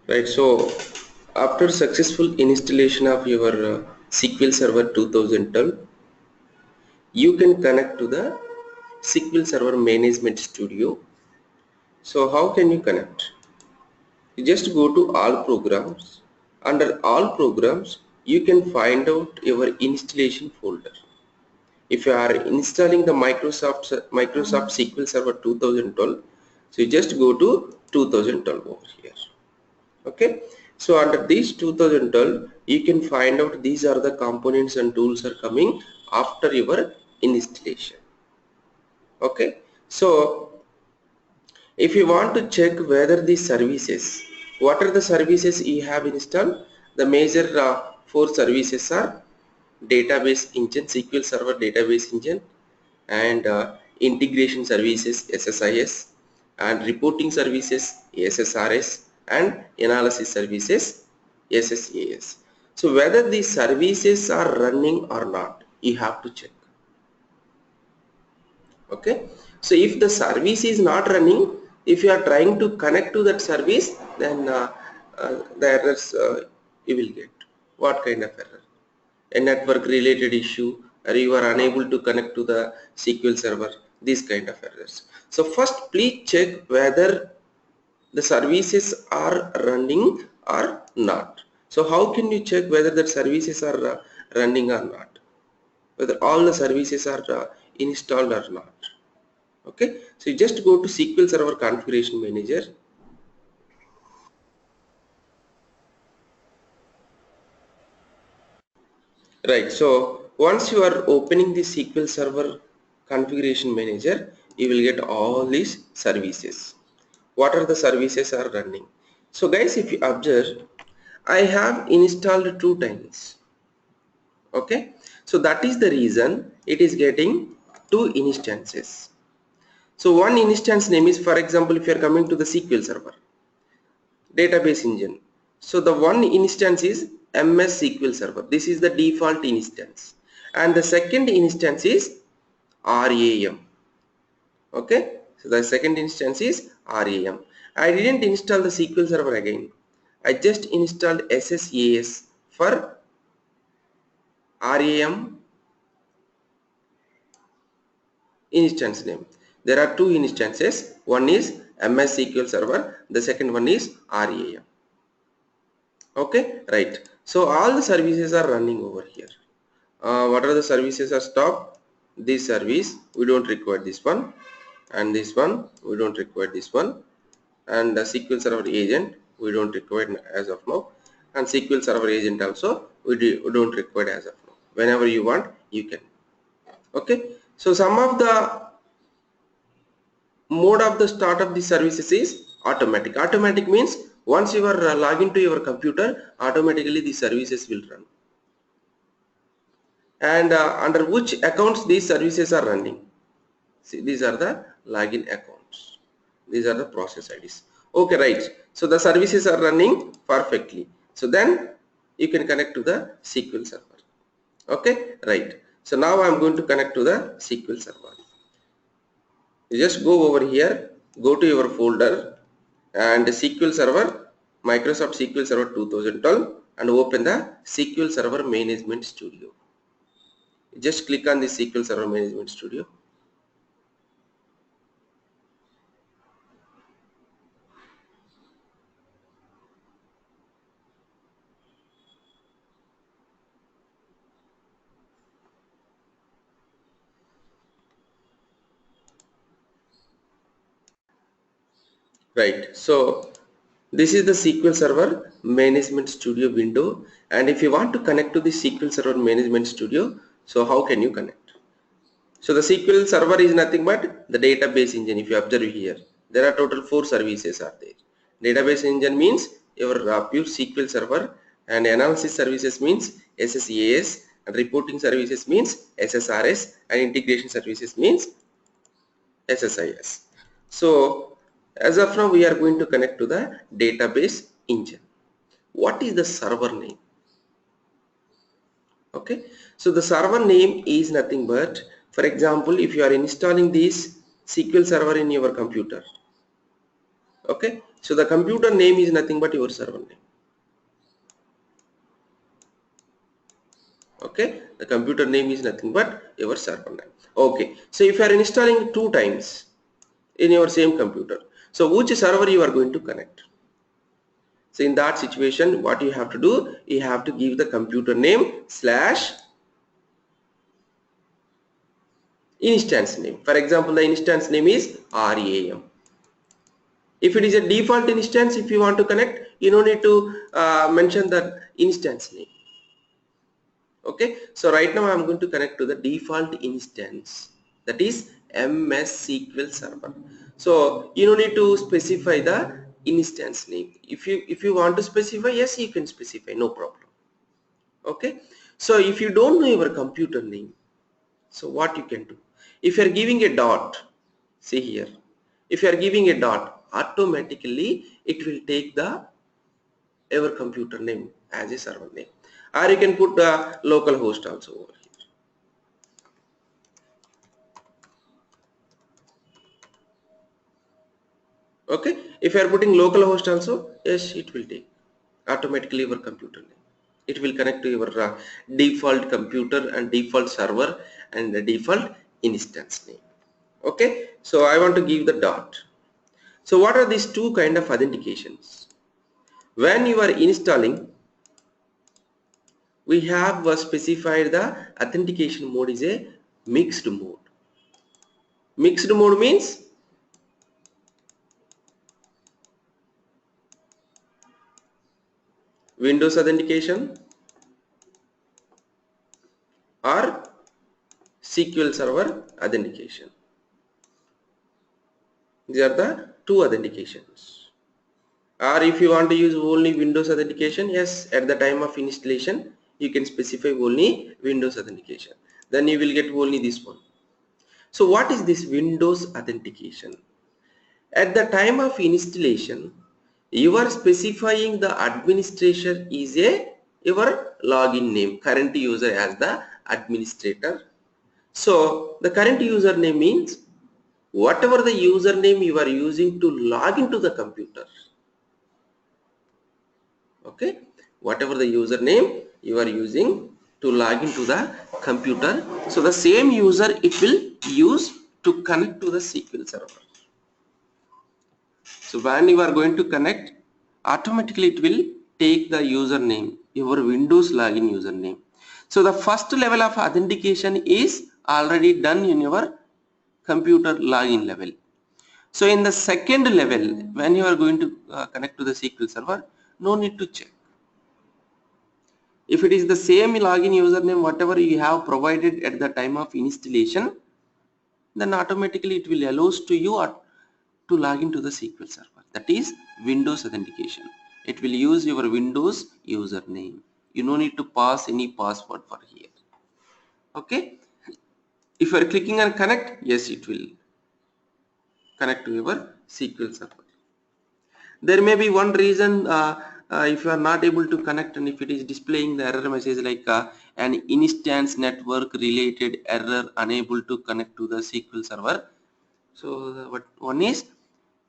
Right. So after successful installation of your SQL Server 2012, you can connect to the SQL Server Management Studio. So how can you connect? You just go to all programs. Under all programs, you can find out your installation folder. If you are installing the Microsoft SQL Server 2012, so you just go to 2012 over here. Okay, so under these 2012 you can find out these are the components and tools are coming after your installation. Okay, so if you want to check whether the services, what are the services you have installed, the major four services are database engine, SQL Server database engine, and integration services SSIS, and reporting services SSRS, and analysis services SSAS. So whether these services are running or not, you have to check. Okay, so if the service is not running, if you are trying to connect to that service, then the errors you will get. What kind of error? A network related issue, or you are unable to connect to the SQL Server, these kind of errors. So first please check whether the services are running or not. So how can you check whether the services are running or not, whether all the services are installed or not? Okay, so you just go to SQL Server Configuration Manager. Right, so once you are opening the SQL Server Configuration Manager, you will get all these services. What are the services are running? So guys, if you observe, I have installed 2 times. Okay, so that is the reason it is getting 2 instances. So one instance name is, for example, if you are coming to the SQL Server database engine, so the one instance is MS SQL Server. This is the default instance, and the second instance is RAM. Okay, so the second instance is RAM. I didn't install the SQL Server again. I just installed SSAS for RAM instance name. There are 2 instances. One is MS SQL Server. The second one is RAM. Okay, right. So all the services are running over here. What are the services are stopped? This service we don't require, this one, and this one we don't require, this one, and the SQL Server agent we don't require as of now, and SQL Server agent also we don't require as of now. Whenever you want, you can. Okay, so some of the mode of the start of the services is automatic. Automatic means once you are log into your computer, automatically the services will run. And under which accounts these services are running? See, these are the login accounts. These are the process IDs. Okay, right. So the services are running perfectly. So then you can connect to the SQL Server. Okay, right. So now I'm going to connect to the SQL Server. You just go over here, go to your folder and SQL Server, Microsoft SQL Server 2012, and open the SQL Server Management Studio. Just click on the SQL Server Management Studio. Right, so this is the SQL Server Management Studio window, and if you want to connect to the SQL Server Management Studio, so how can you connect? So the SQL Server is nothing but the database engine. If you observe here, there are total 4 services are there. Database engine means your pure SQL Server, and analysis services means SSAS, and reporting services means SSRS, and integration services means SSIS. So as of now we are going to connect to the database engine. What is the server name? Okay, so the server name is nothing but, for example, if you are installing this SQL Server in your computer, okay, So the computer name is nothing but your server name. Okay, the computer name is nothing but your server name. Okay, so if you are installing 2 times in your same computer, so which server you are going to connect? So in that situation, what you have to do, you have to give the computer name slash instance name. For example, the instance name is RAM. If it is a default instance, if you want to connect, you don't need to mention the instance name. Okay, so right now I'm going to connect to the default instance, that is MS SQL Server. So you don't need to specify the instance name. If you want to specify, yes, you can specify, no problem. Okay, so if you don't know your computer name, so what you can do, if you are giving a dot, see here, if you are giving a dot, automatically it will take the your computer name as a server name, or you can put the local host also over here. Okay, if you are putting local host also, yes, it will take automatically your computer name. It will connect to your default computer and default server and the default instance name. Okay, so I want to give the dot. So what are these two kind of authentications? When you are installing, we have specified the authentication mode is a mixed mode. Mixed mode means Windows authentication or SQL Server authentication. These are the two authentications. Or if you want to use only Windows authentication, yes, at the time of installation you can specify only Windows authentication, then you will get only this one. So what is this Windows authentication? At the time of installation, you are specifying the administrator is a your login name, current user as the administrator. So the current username means whatever the username you are using to log into the computer. Okay, whatever the username you are using to log into the computer, so the same user it will use to connect to the SQL server. So when you are going to connect, automatically it will take the username, your Windows login username. So the first level of authentication is already done in your computer login level. So in the second level, when you are going to connect to the SQL server, no need to check. If it is the same login username whatever you have provided at the time of installation, then automatically it will allows to you to log into the SQL server. That is Windows authentication. It will use your Windows username. You no need to pass any password for here. Okay. If you are clicking on connect, yes, it will connect to your SQL server. There may be one reason if you are not able to connect, and if it is displaying the error message like an instance network related error, unable to connect to the SQL server. So what one is,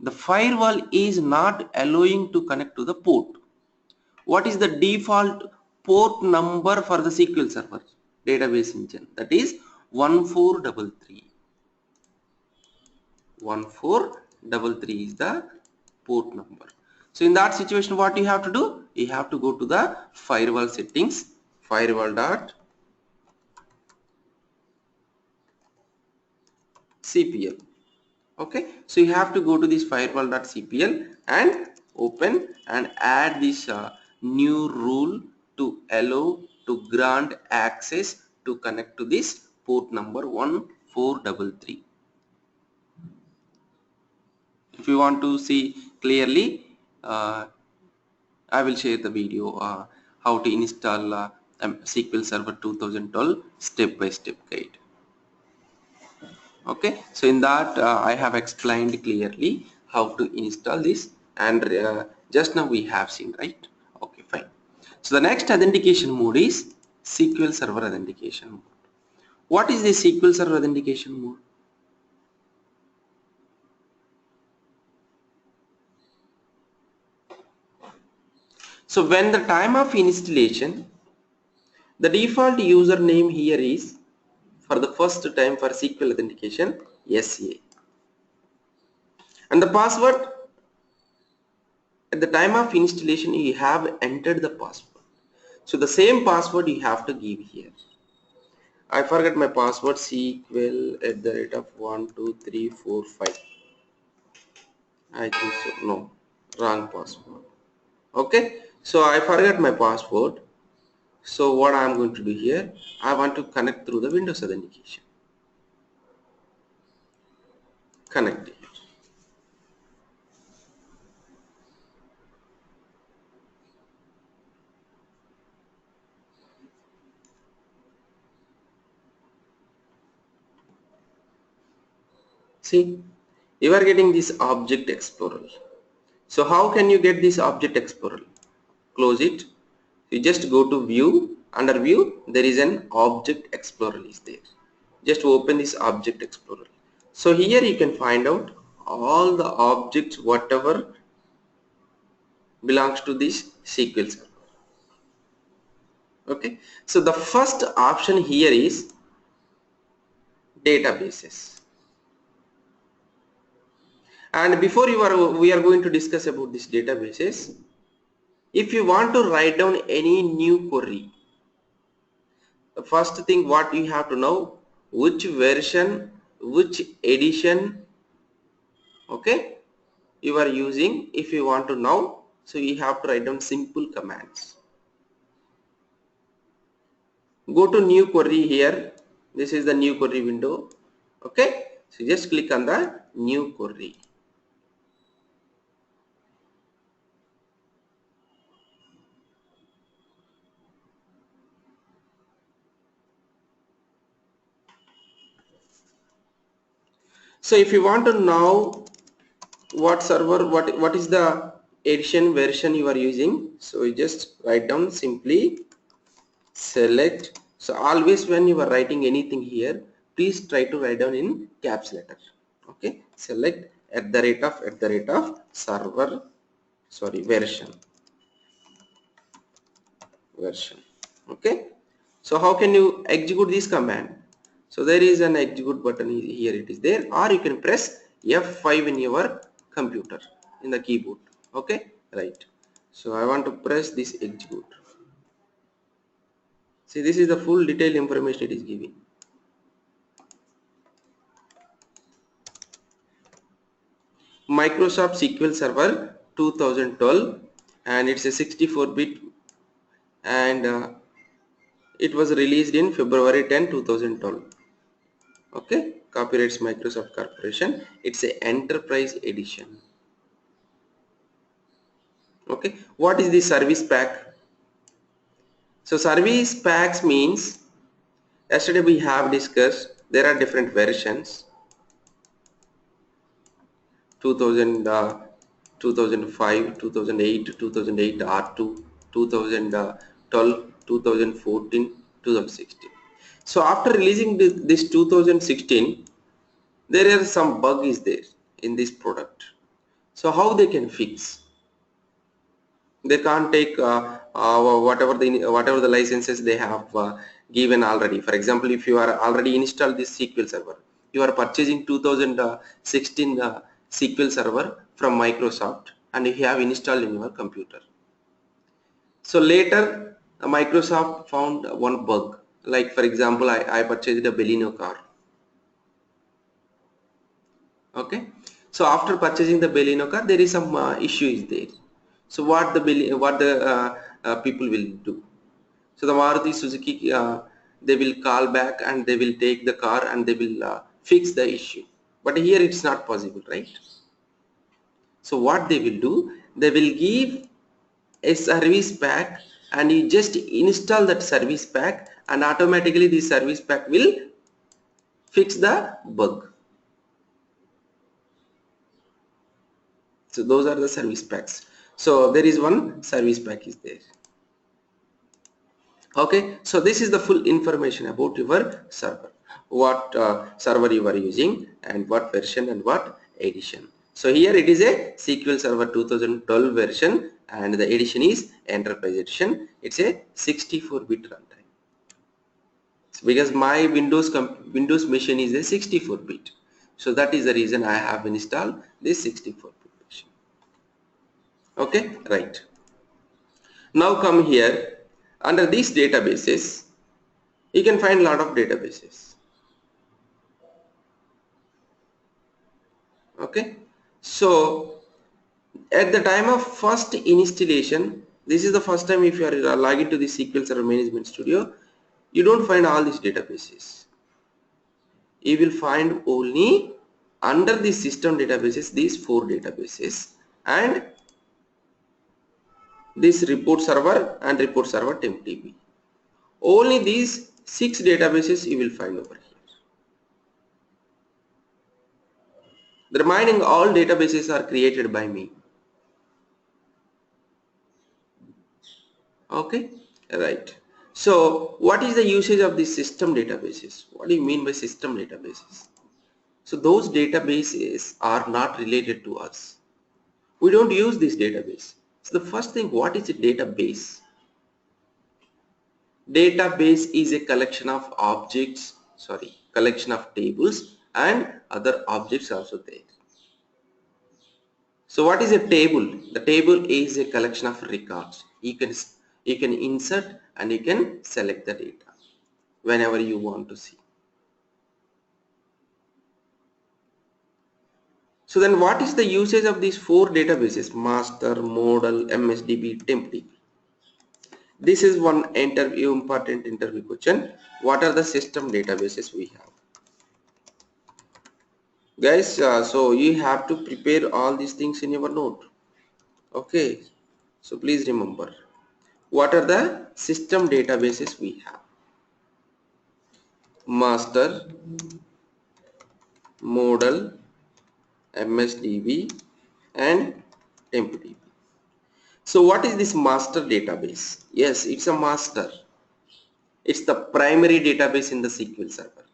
the firewall is not allowing to connect to the port. What is the default port number for the SQL server database engine? That is 1433. 1433 is the port number. So in that situation, what you have to do? You have to go to the firewall settings, firewall dot CPL. Okay, so you have to go to this firewall.cpl and open and add this new rule to allow to grant access to connect to this port number 1433. If you want to see clearly, I will share the video how to install SQL Server 2012 step-by-step guide. Okay, so in that I have explained clearly how to install this, and just now we have seen, right? Okay, fine. So the next authentication mode is SQL Server authentication mode. What is the SQL Server authentication mode? So when the time of installation, the default username here is, for the first time for SQL authentication, SA, and the password, at the time of installation you have entered the password, so the same password you have to give here. I forget my password, SQL at the rate of 12345. I think so. No, wrong password. Okay, so I forgot my password. So what I am going to do here, I want to connect through the Windows authentication. Connect it. See, you are getting this Object Explorer. So how can you get this Object Explorer? Close it. You just go to View. Under View, there is an Object Explorer is there. Just open this Object Explorer. So here you can find out all the objects whatever belongs to this SQL server. Okay. So the first option here is databases. And before we are going to discuss about these databases, if you want to write down any new query, the first thing what you have to know, which version, which edition, okay, you are using. If you want to know, so you have to write down simple commands. Go to new query here. This is the new query window. Okay, so just click on the new query. So if you want to know what server, what is the edition version you are using, so you just write down simply select. So always when you are writing anything here, please try to write down in caps letter. Okay, select at the rate of server, sorry, version. Okay, so how can you execute this command? So there is an execute button here, it is there, or you can press F5 in your computer in the keyboard. Okay, right. So I want to press this execute. See, this is the full detailed information it is giving. Microsoft SQL Server 2012, and it's a 64-bit, and it was released in February 10, 2012. Okay, copyrights Microsoft Corporation. It's a enterprise edition. Okay, what is the service pack? So service packs means, yesterday we have discussed, there are different versions, 2000, 2005, 2008, 2008 R2, 2012, 2014, 2016. So after releasing this 2016, there are some bug is there in this product. So how they can fix? They can't take whatever the licenses they have given already. For example, if you are already installed this SQL server, you are purchasing 2016 SQL server from Microsoft, and you have installed in your computer. So later Microsoft found one bug, like for example I purchased a Baleno car. Okay, so after purchasing the Baleno car, there is some issue is there. So what the people will do? So the Maruti Suzuki, they will call back and they will take the car and they will fix the issue. But here it's not possible, right? So what they will do? They will give a service pack, and you just install that service pack, and automatically the service pack will fix the bug. So those are the service packs. So there is one service pack is there. Okay, so this is the full information about your server, what server you are using and what version and what edition. So here it is a SQL Server 2012 version and the edition is Enterprise Edition. It's a 64-bit runtime. So because my Windows machine is a 64-bit. So that is the reason I have installed this 64-bit machine. Okay, right. Now come here. Under these databases, you can find a lot of databases. Okay, so at the time of first installation, this is the first time if you are logged to the SQL Server Management Studio, you don't find all these databases. You will find only under the system databases these 4 databases and this report server and report server temp.db. Only these 6 databases you will find over here. The remaining all databases are created by me. Okay, right. So what is the usage of the system databases? What do you mean by system databases? So those databases are not related to us. We don't use this database. So the first thing, what is a database? Database is a collection of objects, collection of tables and other objects also there. So what is a table? The table is a collection of records. You can insert and you can select the data whenever you want to see. So then what is the usage of these 4 databases? Master, model, MSDB, temp.db. This is one important interview question. What are the system databases we have? Guys, so you have to prepare all these things in your note. Okay, so please remember, what are the system databases we have? Master, model, MSDB and temp.db. So what is this master database? Yes, it's a master. It's the primary database in the SQL Server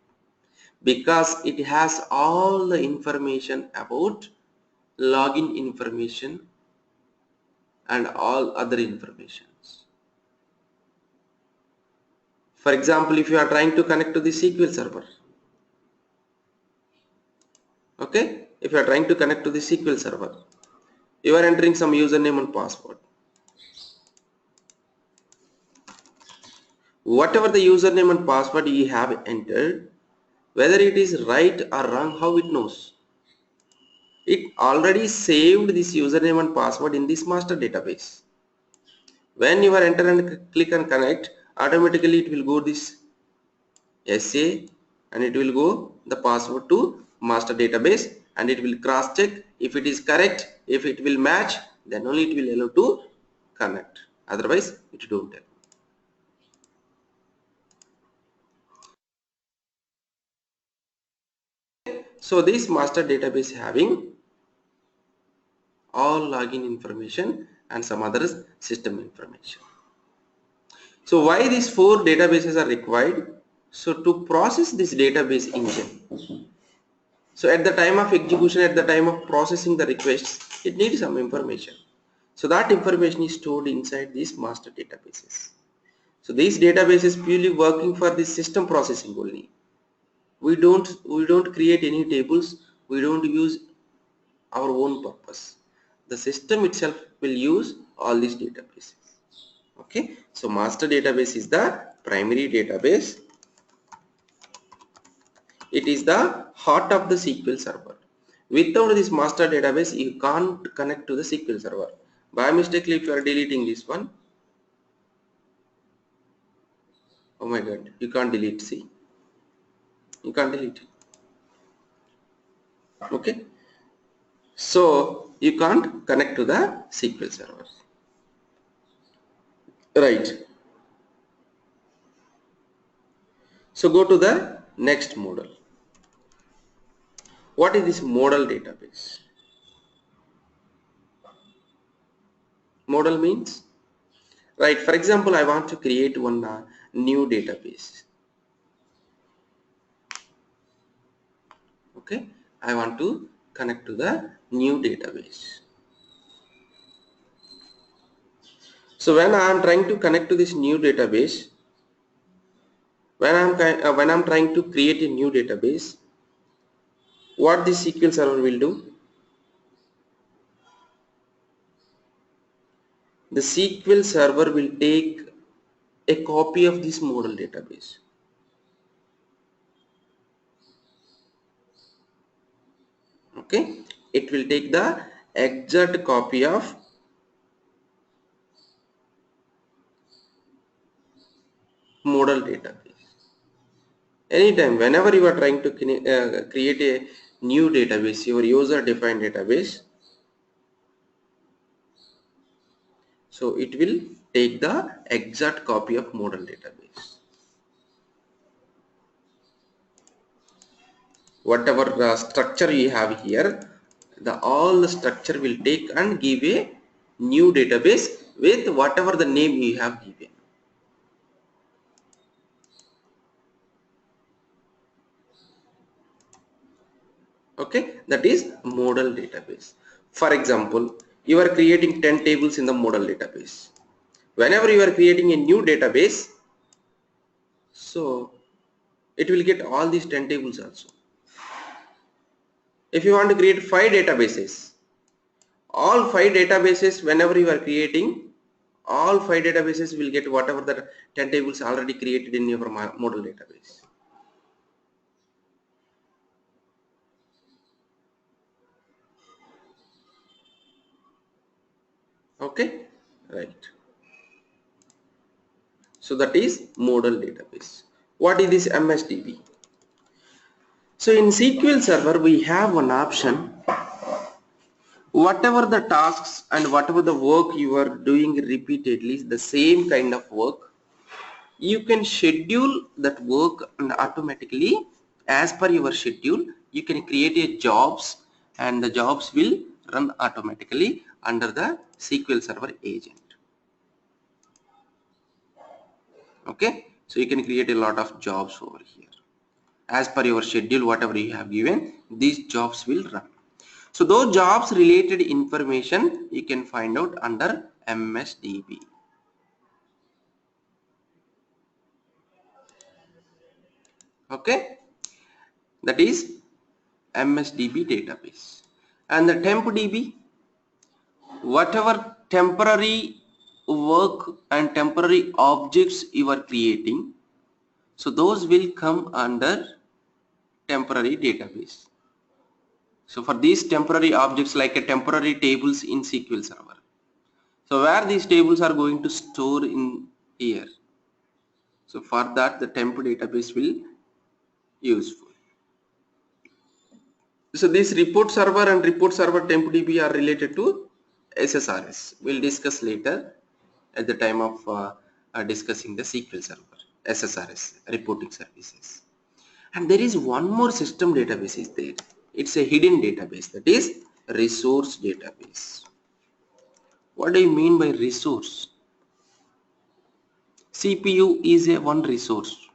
because it has all the information about login information and all other informations. For example, if you are trying to connect to the SQL Server, okay, if you are trying to connect to the SQL Server, you are entering some username and password. Whatever the username and password you have entered, whether it is right or wrong, how it knows? It already saved this username and password in this master database. When you are enter and click on connect, automatically it will go this SA and it will go the password to master database and it will cross check if it is correct. If it will match, then only it will allow to connect, otherwise it don't help. So this master database having all login information and some other system information. So why these 4 databases are required? So to process this database engine. So at the time of execution, at the time of processing the requests, it needs some information. So that information is stored inside these master databases. So these databases purely working for the system processing only. We don't create any tables. We don't use our own purpose. The system itself will use all these databases. Okay, so master database is the primary database. It is the heart of the SQL Server. Without this master database, you can't connect to the SQL Server. By mistake, if you are deleting this one, oh my god, you can't delete. See, you can't delete it. Okay, so you can't connect to the SQL Server. Right. So go to the next model. What is this model database? Model means, right, for example, I want to create one new database. Okay, I want to connect to the new database. So when I am trying to connect to this new database, when I'm trying to create a new database, what this SQL Server will do? The SQL Server will take a copy of this model database. Okay, it will take the exact copy of model database. Anytime, whenever you are trying to create a new database, your user defined database, so it will take the exact copy of model database. Whatever structure you have here, all the structure will take and give a new database with whatever the name you have given. Okay, that is model database. For example, you are creating 10 tables in the model database. Whenever you are creating a new database, so it will get all these 10 tables also. If you want to create 5 databases, all 5 databases, whenever you are creating, all 5 databases will get whatever the 10 tables already created in your model database. Okay, right. So that is model database. What is this MSDB? So in SQL Server we have one option, whatever the tasks and whatever the work you are doing repeatedly, the same kind of work, you can schedule that work and automatically as per your schedule you can create a jobs and the jobs will run automatically under the SQL Server agent. Okay, so you can create a lot of jobs over here. As per your schedule, whatever you have given, these jobs will run. So those jobs related information you can find out under MSDB. Okay, that is MSDB database. And the TempDB, whatever temporary work and temporary objects you are creating, so those will come under temporary database. So for these temporary objects like a temporary tables in SQL Server, so where these tables are going to store in here, so for that the temp database will useful. So this report server and report server TempDB are related to SSRS. We'll discuss later at the time of discussing the SQL Server, SSRS, reporting services. And there is one more system database is there. It's a hidden database, that is resource database. What do you mean by resource? CPU is a one resource.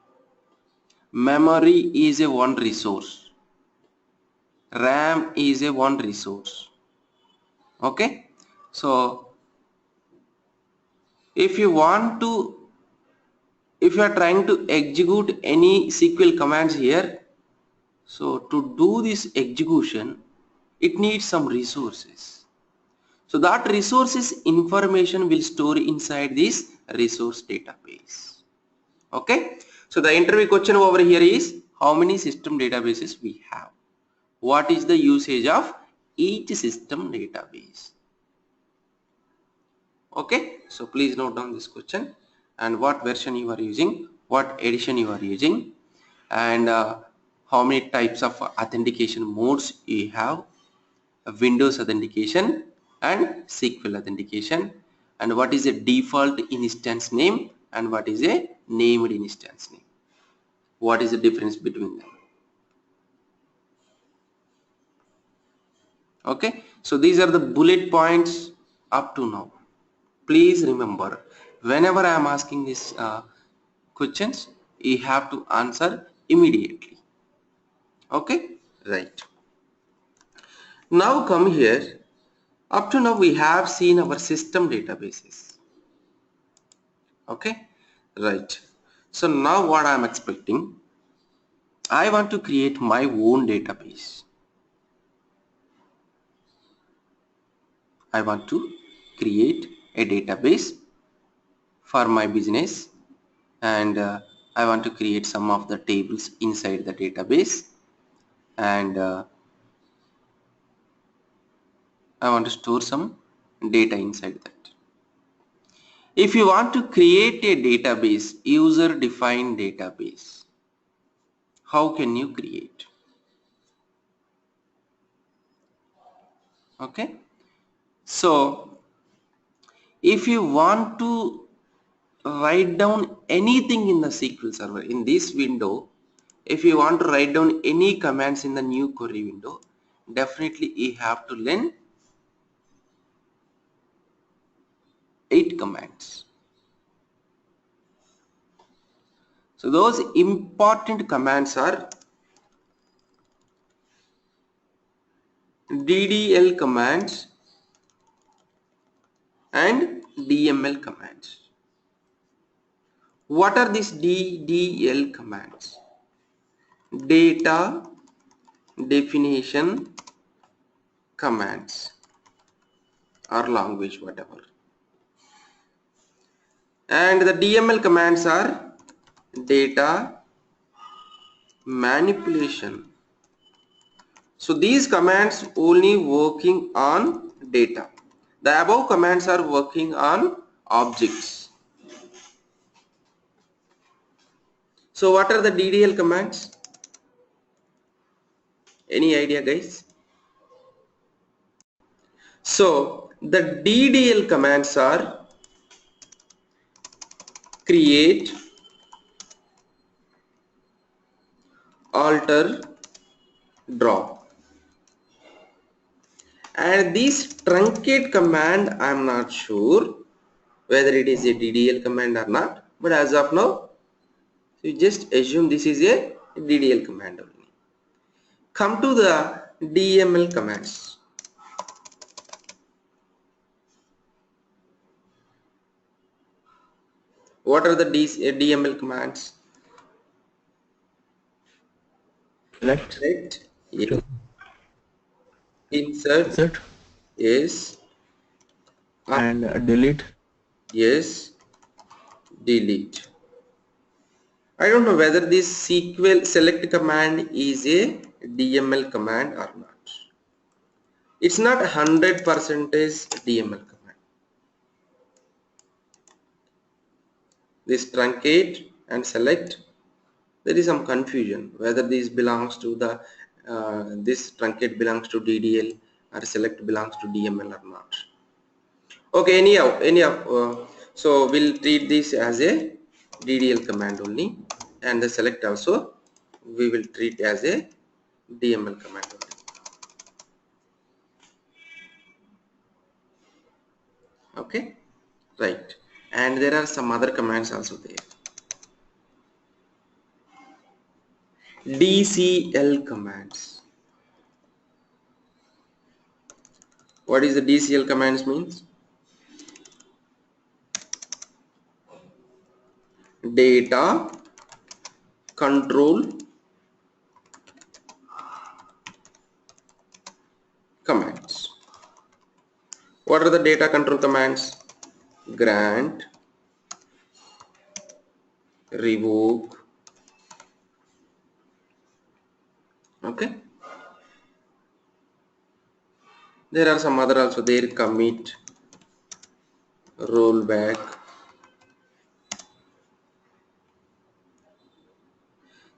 Memory is a one resource. RAM is a one resource. Okay, so if you are trying to execute any SQL commands here, so to do this execution it needs some resources. So that resources information will store inside this resource database. Okay, so the interview question over here is how many system databases we have, what is the usage of each system database. Okay, so please note down this question and what version you are using, what edition you are using, and how many types of authentication modes you have, Windows authentication and SQL authentication, and what is a default instance name and what is a named instance name, what is the difference between them. Okay, so these are the bullet points up to now. Please remember, whenever I am asking these questions, you have to answer immediately. Okay, right. Now come here. Up to now we have seen our system databases. Okay, right. So now what I am expecting, I want to create my own database. I want to create a database for my business, and I want to create some of the tables inside the database, and I want to store some data inside that. If you want to create a database, user defined database, how can you create? Okay, so if you want to write down anything in the SQL Server in this window, if you want to write down any commands in the new query window, definitely you have to learn 8 commands. So those important commands are DDL commands and DML commands. What are these DDL commands? Data definition commands or language, whatever. And the DML commands are data manipulation. So these commands only working on data. The above commands are working on objects. So what are the DDL commands? Any idea, guys? So the DDL commands are create, alter, drop. And this truncate command, I am not sure whether it is a DDL command or not, but as of now, you just assume this is a DDL command only. Come to the DML commands. What are the DML commands? Select, Yes. Insert, yes. and delete. Yes. Delete. I don't know whether this SQL select command is a DML command or not. It's not 100% DML command. This truncate and select, there is some confusion whether this belongs to the this truncate belongs to DDL or select belongs to DML or not. Okay, anyhow, so we'll treat this as a DDL command only, and the select also we will treat as a DML command only. Okay, right. And there are some other commands also there. DCL commands. What is the DCL commands means? Data control commands. What are the data control commands? Grant, revoke. Okay. There are some other also there, commit, rollback.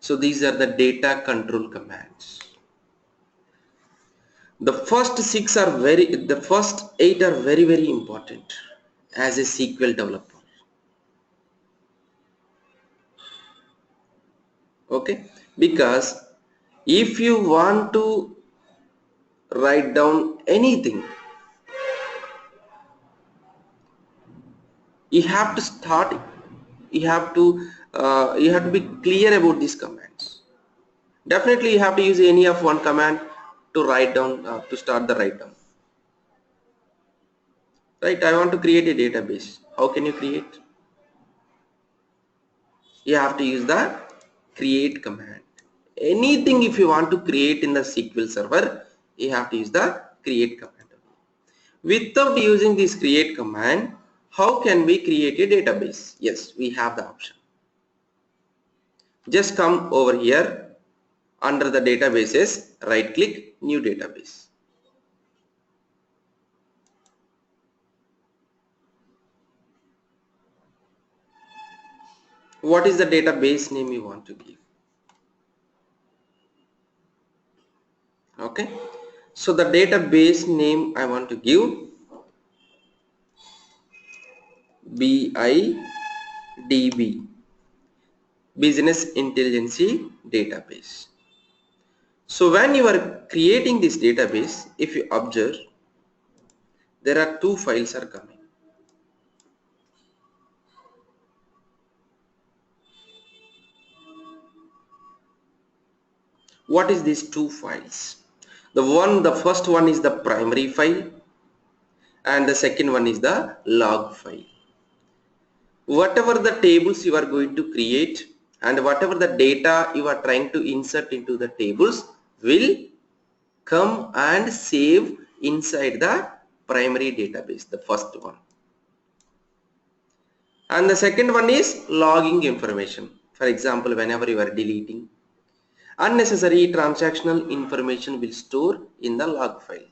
So these are the data control commands. The first 8 are very important as a SQL developer. Okay, because if you want to write down anything, you have to start, you have to be clear about these commands. Definitely you have to use any of one command, to write down, to start the write down. Right, I want to create a database. How can you create? You have to use the create command. Anything if you want to create in the SQL server, you have to use the create command. Without using this create command, how can we create a database? Yes, we have the option. Just come over here under the databases, right click, new database. What is the database name you want to give? Okay, so the database name I want to give BIDB, Business Intelligence Database. So when you are creating this database, if you observe, there are two files are coming. What is these two files? The first one is the primary file and the second one is the log file. Whatever the tables you are going to create and whatever the data you are trying to insert into the tables will come and save inside the primary database, the first one. And the second one is logging information. For example, whenever you are deleting, unnecessary transactional information will store in the log file.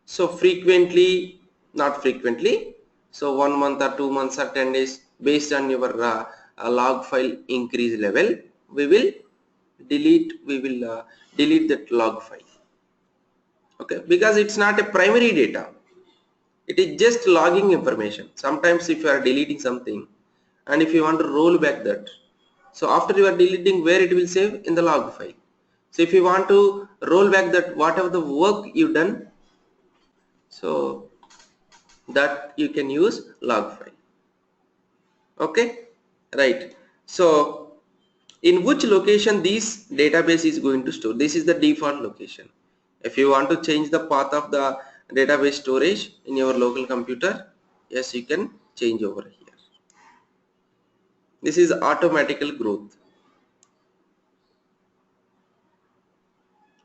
So frequently, not frequently, so 1 month or 2 months or 10 days, based on your log file increase level, we will delete that log file. Okay, because it's not a primary data, it is just logging information. Sometimes if you are deleting something and if you want to roll back that, so after you are deleting, where it will save? In the log file. So if you want to roll back that whatever the work you done, so that you can use log file. Okay, right. So in which location this database is going to store? This is the default location. If you want to change the path of the database storage in your local computer, yes, you can change over here. This is automatical growth.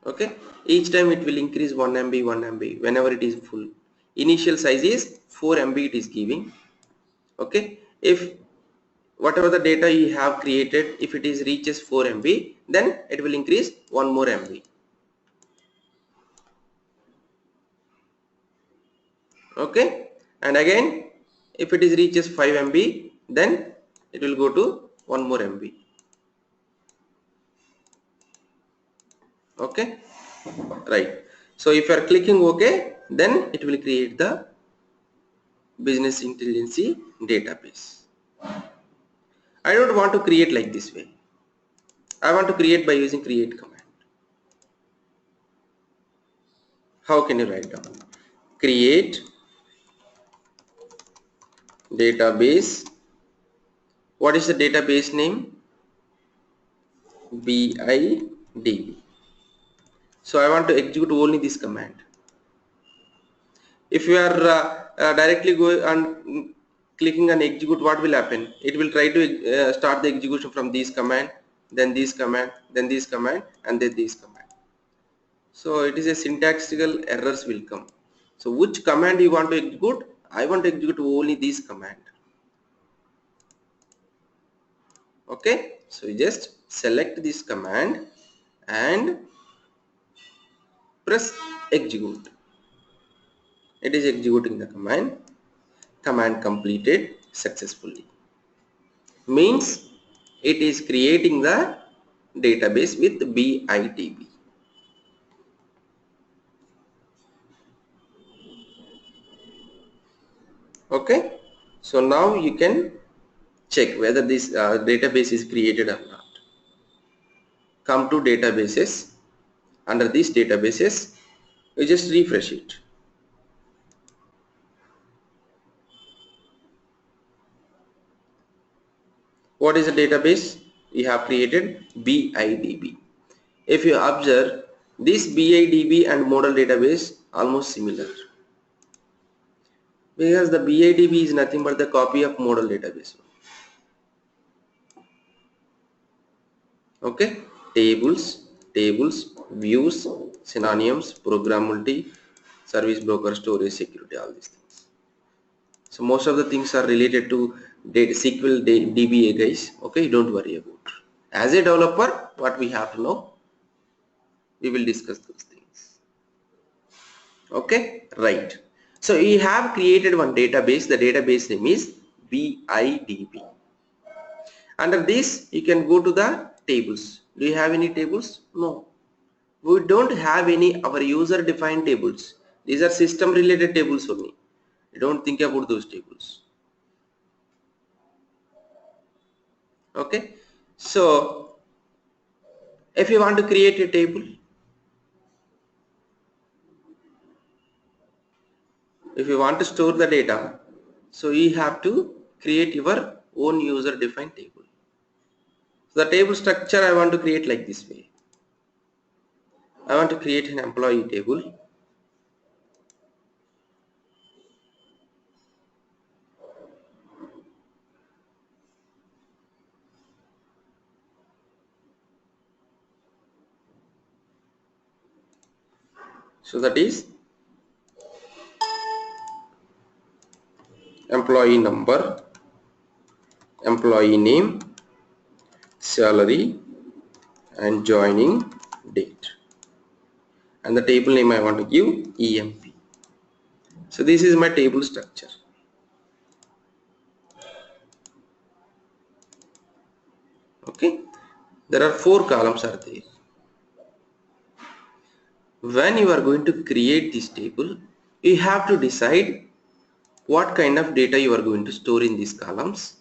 Okay, each time it will increase 1 MB 1 MB whenever it is full. Initial size is 4 MB it is giving. Okay, if whatever the data you have created, if it is reaches 4 MB, then it will increase 1 more MB. Okay, and again if it is reaches 5 MB, then it will go to 1 more MB. Okay, right. So if you are clicking OK, then it will create the business intelligence database. I don't want to create like this way. I want to create by using create command. How can you write down? Create database. What is the database name? BIDB. So I want to execute only this command. If you are directly going and clicking on execute, what will happen? It will try to start the execution from this command, then this command, then this command, and then this command. So it is a syntactical errors will come. So which command you want to execute? I want to execute only this command. Okay, so you just select this command and press execute. It is executing the command. Command completed successfully. Means it is creating the database with BIDB. Okay, so now you can check whether this database is created or not. Come to databases. Under these databases, you just refresh it. What is the database we have created? BIDB. If you observe, This BIDB and model database almost similar, because the BIDB is nothing but the copy of model database. Okay, tables, views, synonyms, program multi, service broker, storage, security, all these things. So most of the things are related to SQL DBA guys. Okay, don't worry about. As a developer, what we have to know, we will discuss those things. Okay, right. So we have created one database. The database name is BIDB. Under this, you can go to the tables. Do you have any tables? No. We don't have any our user defined tables. These are system related tables only. You don't think about those tables. Okay. So if you want to create a table, if you want to store the data, so you have to create your own user defined table. So the table structure I want to create like this way. I want to create an employee table. So that is employee number, employee name, salary, and joining date. And the table name I want to give EMP. So this is my table structure. Okay, there are 4 columns are there. When you are going to create this table, you have to decide what kind of data you are going to store in these columns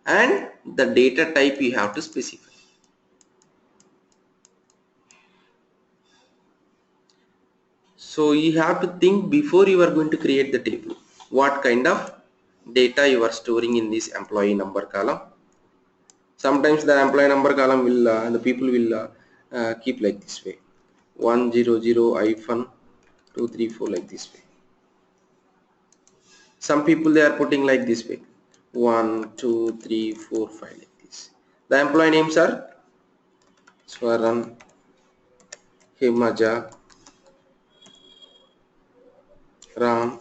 and the data type you have to specify. So you have to think before you are going to create the table, what kind of data you are storing in this employee number column. Sometimes the employee number column will the people will keep like this way, 100-234 like this way. Some people they are putting like this way, 1 2 3 4 5 like this. The employee names are Swaran, Himaja, Ram,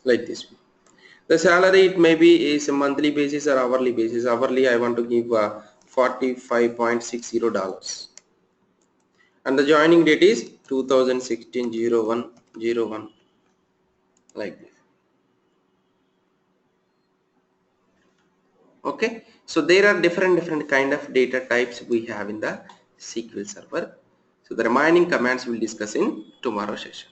like this way. The salary it may be is a monthly basis or hourly basis. Hourly I want to give $45.60, and the joining date is 2016-01-01 like this. Okay, so there are different kind of data types we have in the SQL Server. So the remaining commands we'll discuss in tomorrow session.